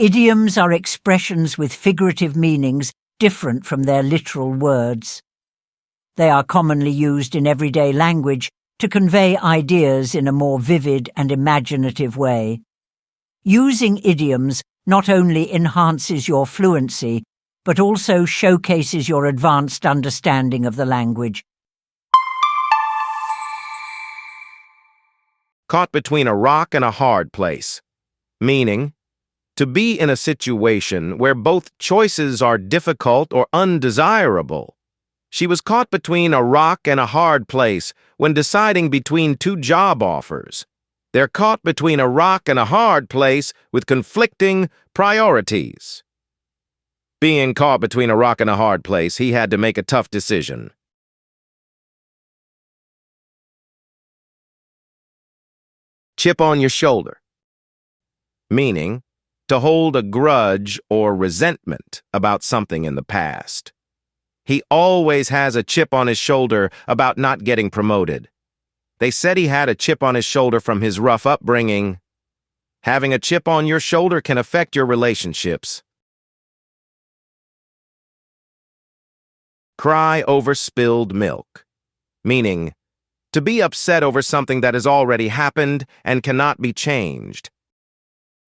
Idioms are expressions with figurative meanings different from their literal words. They are commonly used in everyday language to convey ideas in a more vivid and imaginative way. Using idioms not only enhances your fluency, but also showcases your advanced understanding of the language. Caught between a rock and a hard place, meaning to be in a situation where both choices are difficult or undesirable. She was caught between a rock and a hard place when deciding between two job offers. They're caught between a rock and a hard place with conflicting priorities. Being caught between a rock and a hard place, he had to make a tough decision. Chip on your shoulder, meaning to hold a grudge or resentment about something in the past. He always has a chip on his shoulder about not getting promoted. They said he had a chip on his shoulder from his rough upbringing. Having a chip on your shoulder can affect your relationships. Cry over spilled milk, meaning to be upset over something that has already happened and cannot be changed.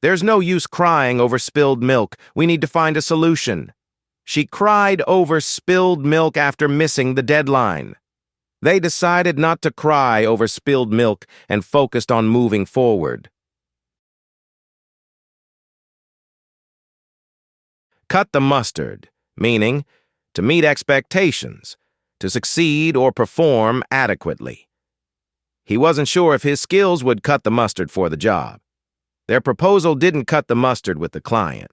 There's no use crying over spilled milk. We need to find a solution. She cried over spilled milk after missing the deadline. They decided not to cry over spilled milk and focused on moving forward. Cut the mustard, meaning to meet expectations, to succeed or perform adequately. He wasn't sure if his skills would cut the mustard for the job. Their proposal didn't cut the mustard with the client.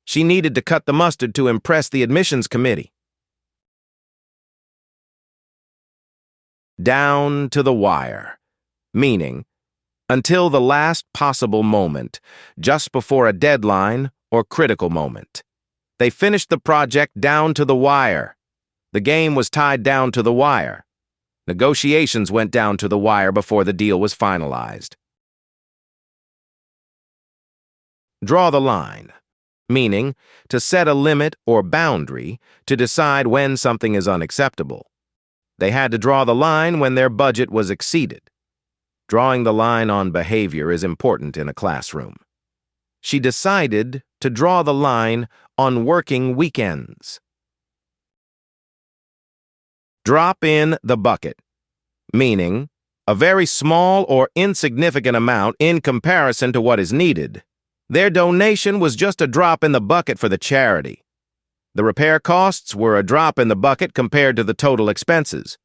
She needed to cut the mustard to impress the admissions committee. Down to the wire, meaning until the last possible moment, just before a deadline or critical moment. They finished the project down to the wire. The game was tied down to the wire. Negotiations went down to the wire before the deal was finalized. Draw the line, meaning to set a limit or boundary to decide when something is unacceptable. They had to draw the line when their budget was exceeded. Drawing the line on behavior is important in a classroom. She decided to draw the line on working weekends. Drop in the bucket, meaning a very small or insignificant amount in comparison to what is needed. Their donation was just a drop in the bucket for the charity. The repair costs were a drop in the bucket compared to the total expenses.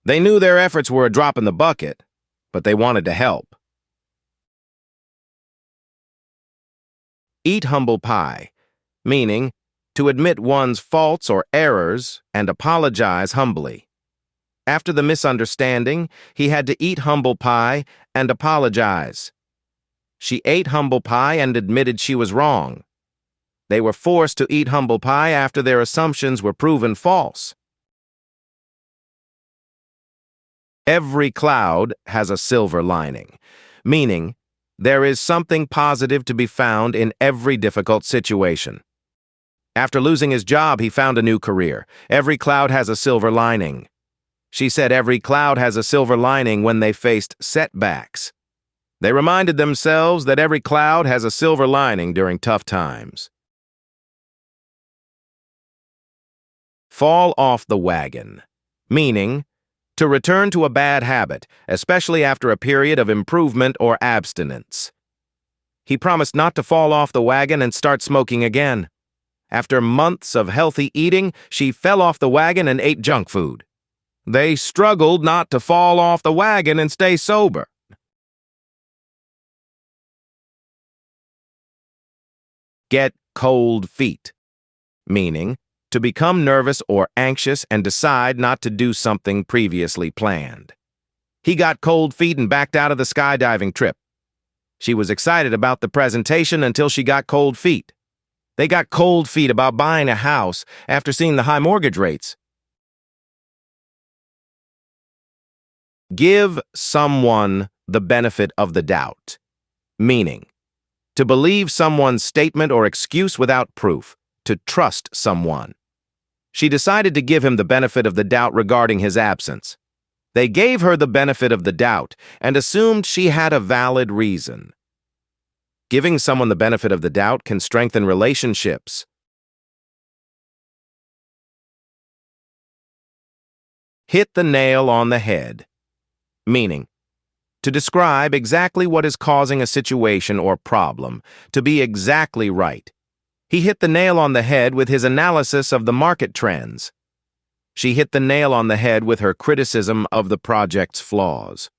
They knew their efforts were a drop in the bucket, but they wanted to help. Eat humble pie, meaning to admit one's faults or errors and apologize humbly. After the misunderstanding, he had to eat humble pie and apologize. She ate humble pie and admitted she was wrong. They were forced to eat humble pie after their assumptions were proven false. Every cloud has a silver lining, meaning there is something positive to be found in every difficult situation. After losing his job, he found a new career. Every cloud has a silver lining. She said every cloud has a silver lining when they faced setbacks. They reminded themselves that every cloud has a silver lining during tough times. Fall off the wagon, meaning to return to a bad habit, especially after a period of improvement or abstinence. He promised not to fall off the wagon and start smoking again. After months of healthy eating, she fell off the wagon and ate junk food. They struggled not to fall off the wagon and stay sober. Get cold feet, meaning to become nervous or anxious and decide not to do something previously planned. He got cold feet and backed out of the skydiving trip. She was excited about the presentation until she got cold feet. They got cold feet about buying a house after seeing the high mortgage rates. Give someone the benefit of the doubt, meaning To believe someone's statement or excuse without proof. To trust someone. She decided to give him the benefit of the doubt regarding his absence. They gave her the benefit of the doubt and assumed she had a valid reason. Giving someone the benefit of the doubt can strengthen relationships. Hit the nail on the head. Meaning, to describe exactly what is causing a situation or problem, to be exactly right. He hit the nail on the head with his analysis of the market trends. She hit the nail on the head with her criticism of the project's flaws.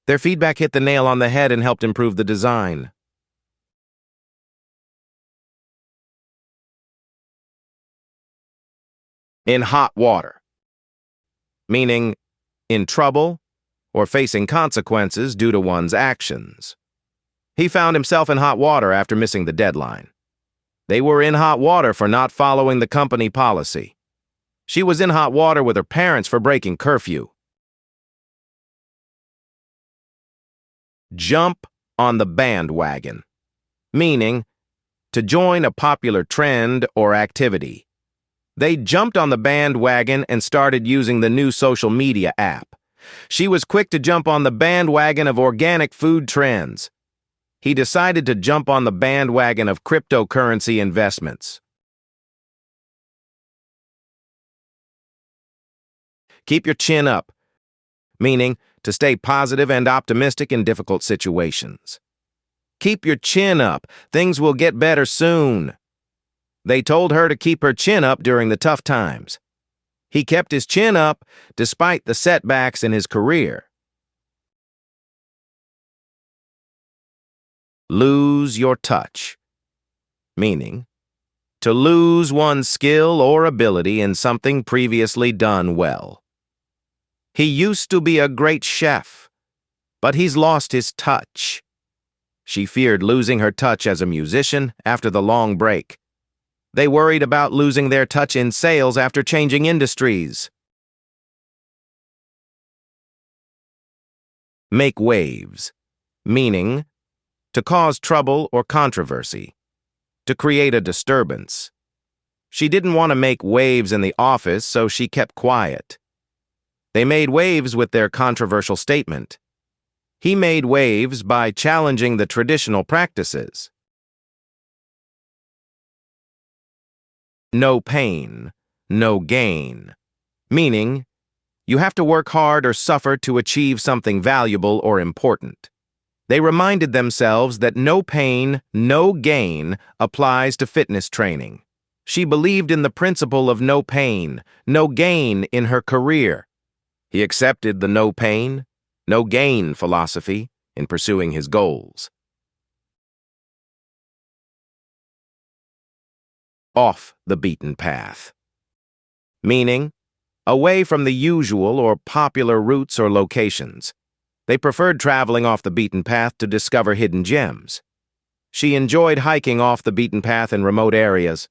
Their feedback hit the nail on the head and helped improve the design. In hot water. Meaning, in trouble or facing consequences due to one's actions. He found himself in hot water after missing the deadline. They were in hot water for not following the company policy. She was in hot water with her parents for breaking curfew. Jump on the bandwagon. Meaning, to join a popular trend or activity. They jumped on the bandwagon and started using the new social media app. She was quick to jump on the bandwagon of organic food trends. He decided to jump on the bandwagon of cryptocurrency investments. Keep your chin up, meaning to stay positive and optimistic in difficult situations. Keep your chin up. Things will get better soon. They told her to keep her chin up during the tough times. He kept his chin up despite the setbacks in his career. Lose your touch. Meaning, to lose one's skill or ability in something previously done well. He used to be a great chef, but he's lost his touch. She feared losing her touch as a musician after the long break. They worried about losing their touch in sales after changing industries. Make waves, meaning to cause trouble or controversy, to create a disturbance. She didn't want to make waves in the office, so she kept quiet. They made waves with their controversial statement. He made waves by challenging the traditional practices. No pain, no gain. Meaning, you have to work hard or suffer to achieve something valuable or important. They reminded themselves that no pain, no gain applies to fitness training. She believed in the principle of no pain, no gain in her career. He accepted the no pain, no gain philosophy in pursuing his goals. Off the beaten path. Meaning, away from the usual or popular routes or locations. They preferred traveling off the beaten path to discover hidden gems. She enjoyed hiking off the beaten path in remote areas.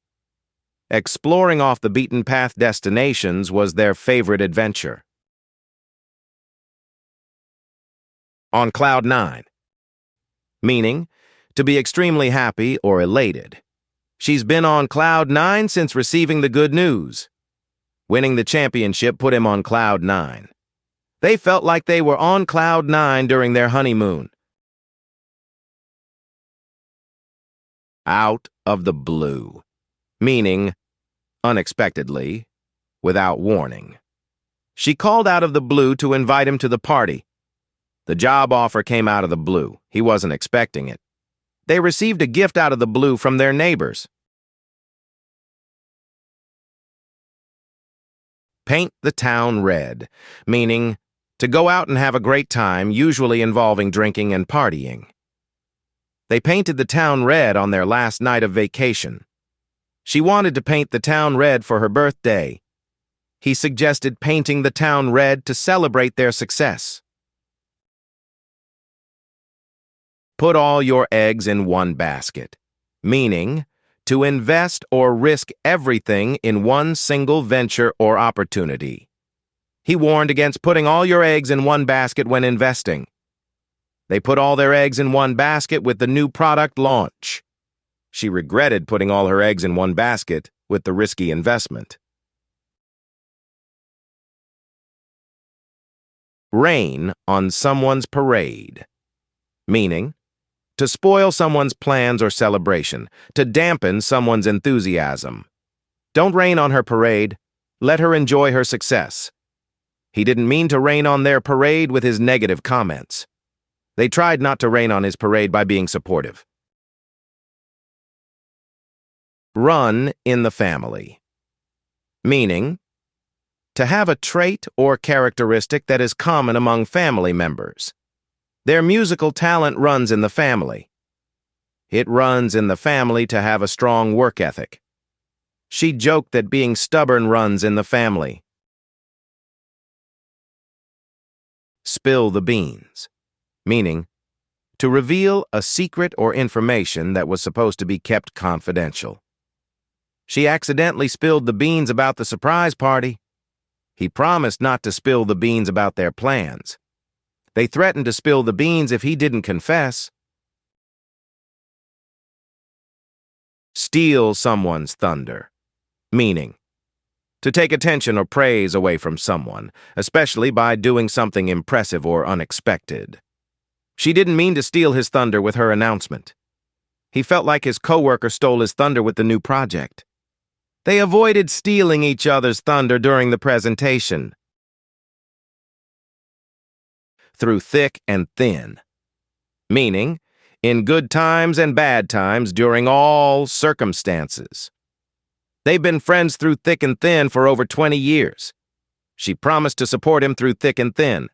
Exploring off the beaten path destinations was their favorite adventure. On cloud 9. Meaning, to be extremely happy or elated. She's been on cloud 9 since receiving the good news. Winning the championship put him on cloud 9. They felt like they were on cloud 9 during their honeymoon. Out of the blue. Meaning, unexpectedly, without warning. She called out of the blue to invite him to the party. The job offer came out of the blue. He wasn't expecting it. They received a gift out of the blue from their neighbors. Paint the town red, meaning to go out and have a great time, usually involving drinking and partying. They painted the town red on their last night of vacation. She wanted to paint the town red for her birthday. He suggested painting the town red to celebrate their success. Put all your eggs in one basket, meaning to invest or risk everything in one single venture or opportunity. He warned against putting all your eggs in one basket when investing. They put all their eggs in one basket with the new product launch. She regretted putting all her eggs in one basket with the risky investment. Rain on someone's parade. Meaning, to spoil someone's plans or celebration, to dampen someone's enthusiasm. Don't rain on her parade. Let her enjoy her success. He didn't mean to rain on their parade with his negative comments. They tried not to rain on his parade by being supportive. Run in the family. Meaning, to have a trait or characteristic that is common among family members. Their musical talent runs in the family. It runs in the family to have a strong work ethic. She joked that being stubborn runs in the family. Spill the beans. Meaning, to reveal a secret or information that was supposed to be kept confidential. She accidentally spilled the beans about the surprise party. He promised not to spill the beans about their plans. They threatened to spill the beans if he didn't confess. Steal someone's thunder. Meaning, to take attention or praise away from someone, especially by doing something impressive or unexpected. She didn't mean to steal his thunder with her announcement. He felt like his coworker stole his thunder with the new project. They avoided stealing each other's thunder during the presentation. Through thick and thin. Meaning, in good times and bad times during all circumstances. They've been friends through thick and thin for over 20 years. She promised to support him through thick and thin.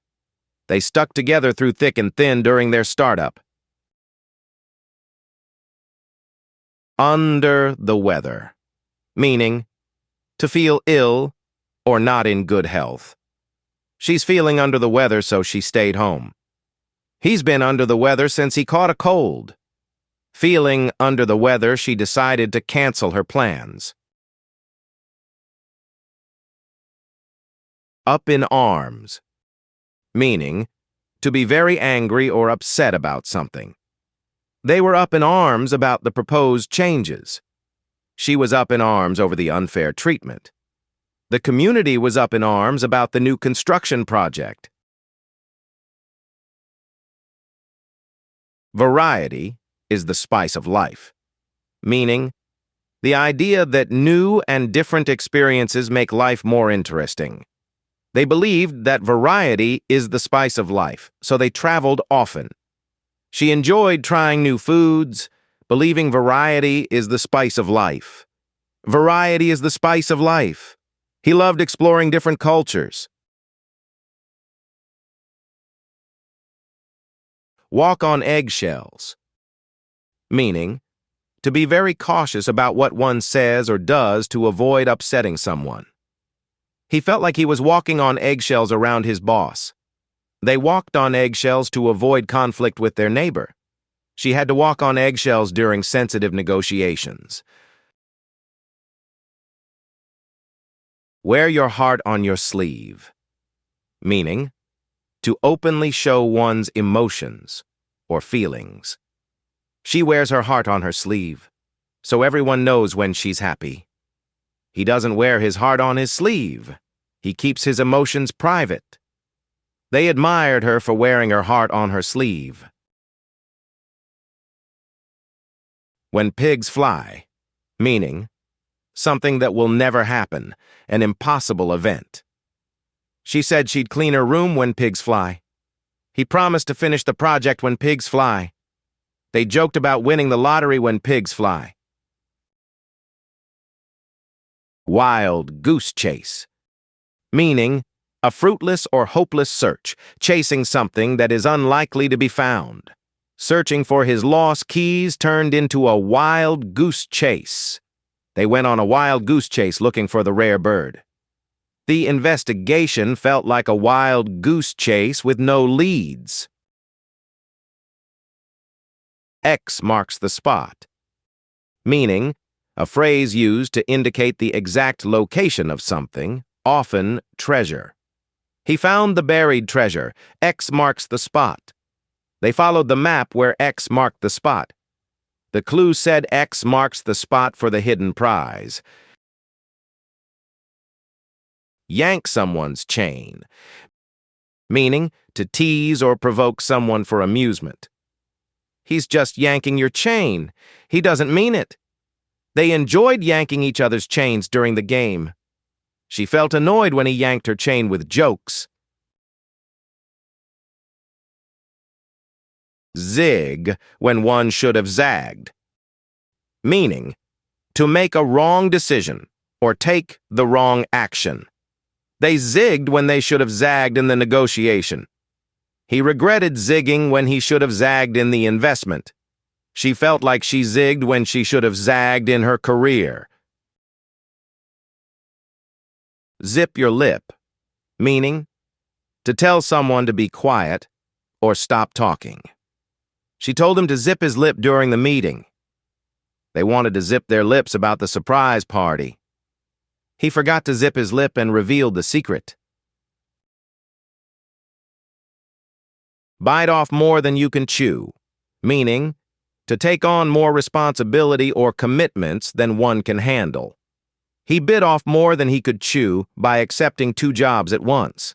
They stuck together through thick and thin during their startup. Under the weather. Meaning, to feel ill or not in good health. She's feeling under the weather, so she stayed home. He's been under the weather since he caught a cold. Feeling under the weather, she decided to cancel her plans. Up in arms. Meaning, to be very angry or upset about something. They were up in arms about the proposed changes. She was up in arms over the unfair treatment. The community was up in arms about the new construction project. Variety is the spice of life. Meaning, the idea that new and different experiences make life more interesting. They believed that variety is the spice of life, so they traveled often. She enjoyed trying new foods, believing variety is the spice of life. Variety is the spice of life. He loved exploring different cultures. Walk on eggshells. Meaning, to be very cautious about what one says or does to avoid upsetting someone. He felt like he was walking on eggshells around his boss. They walked on eggshells to avoid conflict with their neighbor. She had to walk on eggshells during sensitive negotiations. Wear your heart on your sleeve. Meaning, to openly show one's emotions or feelings. She wears her heart on her sleeve, so everyone knows when she's happy. He doesn't wear his heart on his sleeve. He keeps his emotions private. They admired her for wearing her heart on her sleeve. When pigs fly, meaning something that will never happen, an impossible event. She said she'd clean her room when pigs fly. He promised to finish the project when pigs fly. They joked about winning the lottery when pigs fly. Wild goose chase. Meaning, a fruitless or hopeless search, chasing something that is unlikely to be found. Searching for his lost keys turned into a wild goose chase. They went on a wild goose chase looking for the rare bird. The investigation felt like a wild goose chase with no leads. X marks the spot. Meaning, a phrase used to indicate the exact location of something, often treasure. He found the buried treasure. X marks the spot. They followed the map where X marked the spot. The clue said X marks the spot for the hidden prize. Yank someone's chain, meaning to tease or provoke someone for amusement. He's just yanking your chain. He doesn't mean it. They enjoyed yanking each other's chains during the game. She felt annoyed when he yanked her chain with jokes. Zigg when one should have zagged, meaning to make a wrong decision or take the wrong action. They zigged when they should have zagged in the negotiation. He regretted zigging when he should have zagged in the investment. She felt like she zigged when she should have zagged in her career. Zip your lip, meaning to tell someone to be quiet or stop talking. She told him to zip his lip during the meeting. They wanted to zip their lips about the surprise party. He forgot to zip his lip and revealed the secret. Bite off more than you can chew, meaning to take on more responsibility or commitments than one can handle. He bit off more than he could chew by accepting 2 jobs at once.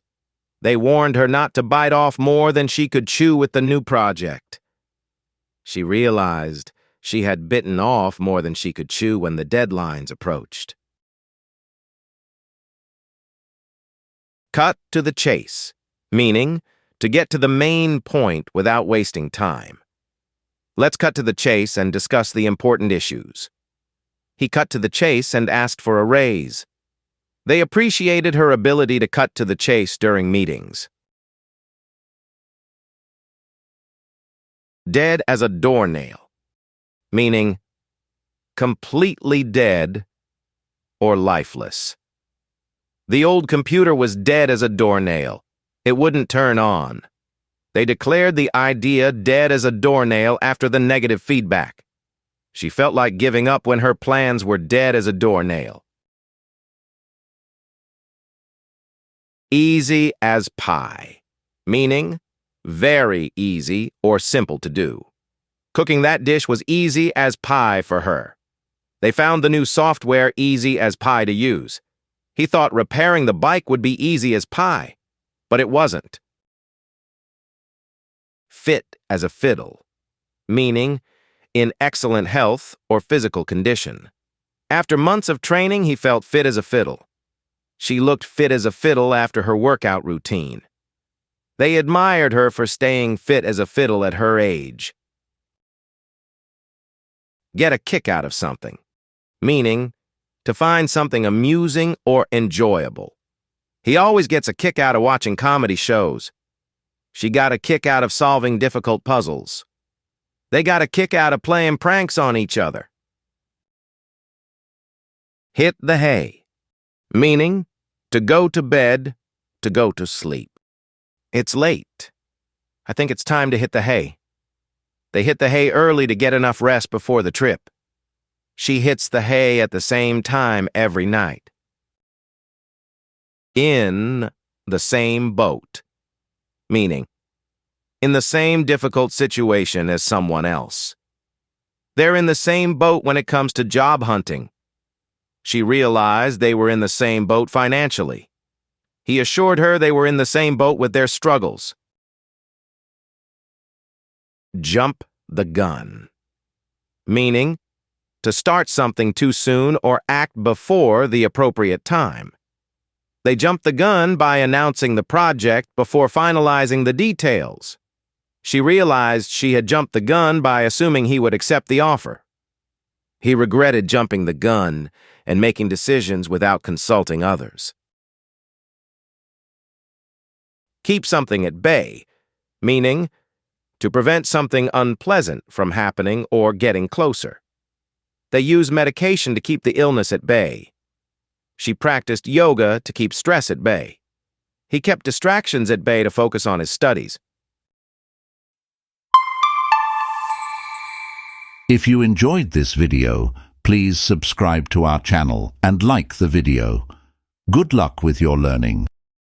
They warned her not to bite off more than she could chew with the new project. She realized she had bitten off more than she could chew when the deadlines approached. Cut to the chase, meaning to get to the main point without wasting time. Let's cut to the chase and discuss the important issues. He cut to the chase and asked for a raise. They appreciated her ability to cut to the chase during meetings. Dead as a doornail, meaning completely dead or lifeless. The old computer was dead as a doornail. It wouldn't turn on. They declared the idea dead as a doornail after the negative feedback. She felt like giving up when her plans were dead as a doornail. Easy as pie, meaning very easy or simple to do. Cooking that dish was easy as pie for her. They found the new software easy as pie to use. He thought repairing the bike would be easy as pie, but it wasn't. Fit as a fiddle, meaning in excellent health or physical condition. After months of training, he felt fit as a fiddle. She looked fit as a fiddle after her workout routine. They admired her for staying fit as a fiddle at her age. Get a kick out of something, meaning to find something amusing or enjoyable. He always gets a kick out of watching comedy shows. She got a kick out of solving difficult puzzles. They got a kick out of playing pranks on each other. Hit the hay, meaning to go to bed, to go to sleep. It's late. I think it's time to hit the hay. They hit the hay early to get enough rest before the trip. She hits the hay at the same time every night. In the same boat, meaning in the same difficult situation as someone else. They're in the same boat when it comes to job hunting. She realized they were in the same boat financially. He assured her they were in the same boat with their struggles. Jump the gun, meaning to start something too soon or act before the appropriate time. They jumped the gun by announcing the project before finalizing the details. She realized she had jumped the gun by assuming he would accept the offer. He regretted jumping the gun and making decisions without consulting others. Keep something at bay, meaning to prevent something unpleasant from happening or getting closer. They use medication to keep the illness at bay. She practiced yoga to keep stress at bay. He kept distractions at bay to focus on his studies. If you enjoyed this video, please subscribe to our channel and like the video. Good luck with your learning.